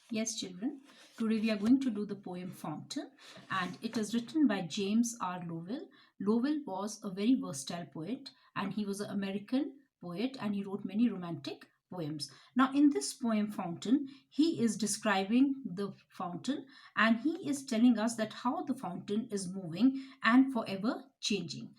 Yes, children. Today we are going to do the poem Fountain, and it is written by James R. Lowell. Lowell was a very versatile poet, and he was an American poet, and he wrote many romantic poems. Now, in this poem Fountain, he is describing the fountain, and he is telling us that how the fountain is moving and forever changing,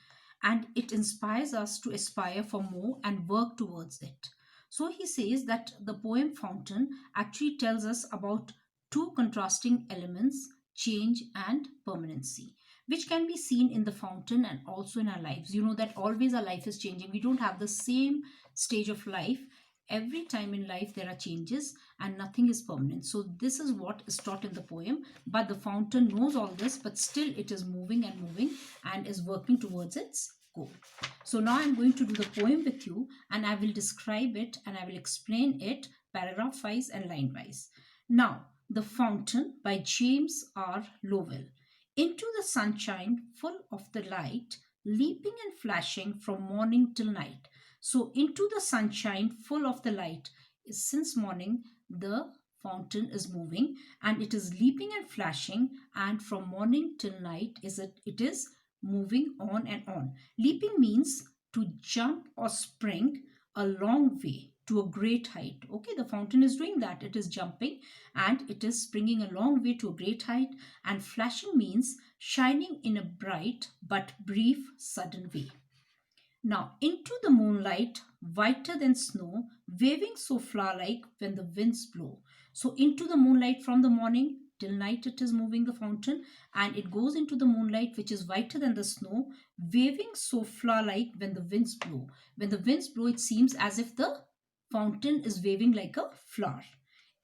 and it inspires us to aspire for more and work towards it. So he says that the poem Fountain actually tells us about two contrasting elements, change and permanency, which can be seen in the fountain and also in our lives. You know that always our life is changing. We don't have the same stage of life. Every time in life there are changes and nothing is permanent. So this is what is taught in the poem. But the fountain knows all this, but still it is moving and is working towards its goal. So now I'm going to do the poem with you, and I will describe it and I will explain it paragraph wise and line wise. Now, The Fountain by James R. Lowell. Into the sunshine full of the light, leaping and flashing from morning till night. So, into the sunshine full of the light, since morning, the fountain is moving and it is leaping and flashing, and from morning till night it is moving on and on. Leaping means to jump or spring a long way to a great height. Okay, the fountain is doing that. It is jumping and it is springing a long way to a great height. And flashing means shining in a bright but brief sudden way. Now, into the moonlight, whiter than snow, waving so flower-like when the winds blow. So, into the moonlight from the morning till night, it is moving the fountain, and it goes into the moonlight, which is whiter than the snow, waving so flower-like when the winds blow. When the winds blow, it seems as if the fountain is waving like a flower.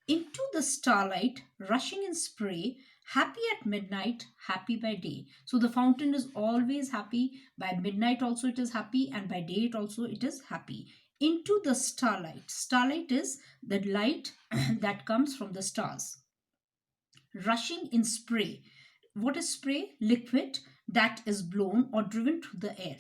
Into the starlight, rushing in spray, happy at midnight, happy by day. So the fountain is always happy. By midnight also it is happy, and by day it also it is happy. Into the starlight. Starlight is the light that comes from the stars. Rushing in spray. What is spray? Liquid that is blown or driven through the air.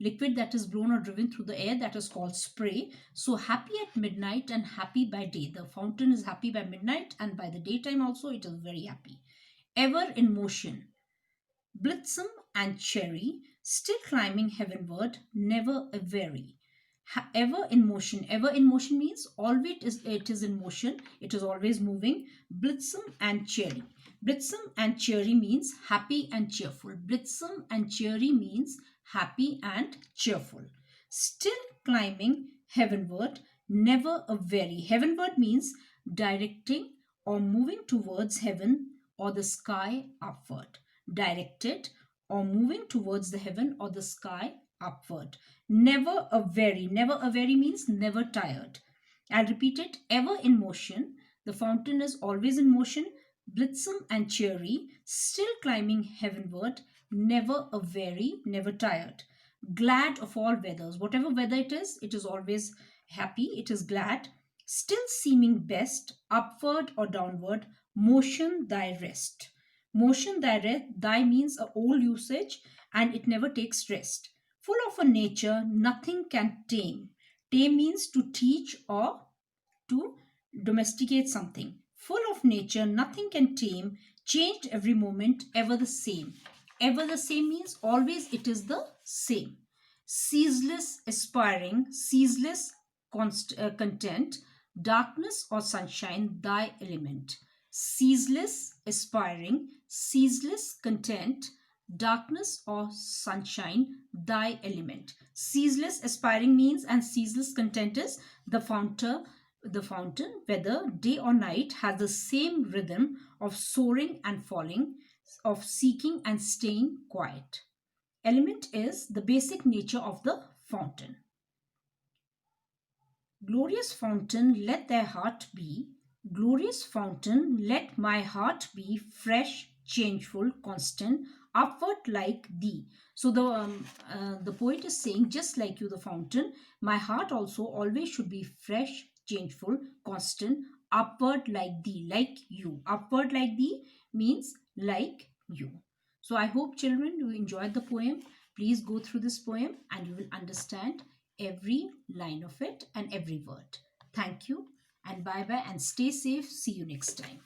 Liquid that is blown or driven through the air, that is called spray. So happy at midnight and happy by day. The fountain is happy by midnight, and by the daytime also it is very happy. Ever in motion. Blitzen and cherry, still climbing heavenward, never a weary. Ever in motion. Ever in motion means always it is in motion. It is always moving. Blitzen and cheery. Blitzen and cheery means happy and cheerful. Blitzen and cheery means happy and cheerful. Still climbing heavenward, never a weary. Heavenward means directing or moving towards heaven or the sky upward. Directed or moving towards the heaven or the sky upward. Never a weary. Never a weary means never tired. I'll repeat it. Ever in motion. The fountain is always in motion. Blitzen and cheery. Still climbing heavenward. Never a weary. Never tired. Glad of all weathers. Whatever weather it is always happy. It is glad. Still seeming best. Upward or downward. Motion thy rest. Motion thy means a old usage, and it never takes rest. Full of a nature nothing can tame. Tame means to teach or to domesticate something. Full of nature nothing can tame. Changed every moment, ever the same. Ever the same means always it is the same. Ceaseless aspiring, ceaseless content, darkness or sunshine, thy element. Ceaseless aspiring, ceaseless content, darkness or sunshine, thy element. Ceaseless aspiring means and ceaseless content is the fountain, whether day or night, has the same rhythm of soaring and falling, of seeking and staying quiet. Element is the basic nature of the fountain. Glorious fountain, let thy heart be. Glorious fountain, let my heart be fresh, changeful, constant, upward like thee. So the poet is saying, just like you, the fountain, my heart also always should be fresh, changeful, constant, upward like thee, like you. Upward like thee means like you. So I hope children you enjoyed the poem. Please go through this poem and you will understand every line of it and every word. Thank you. and bye bye and stay safe. See you next time.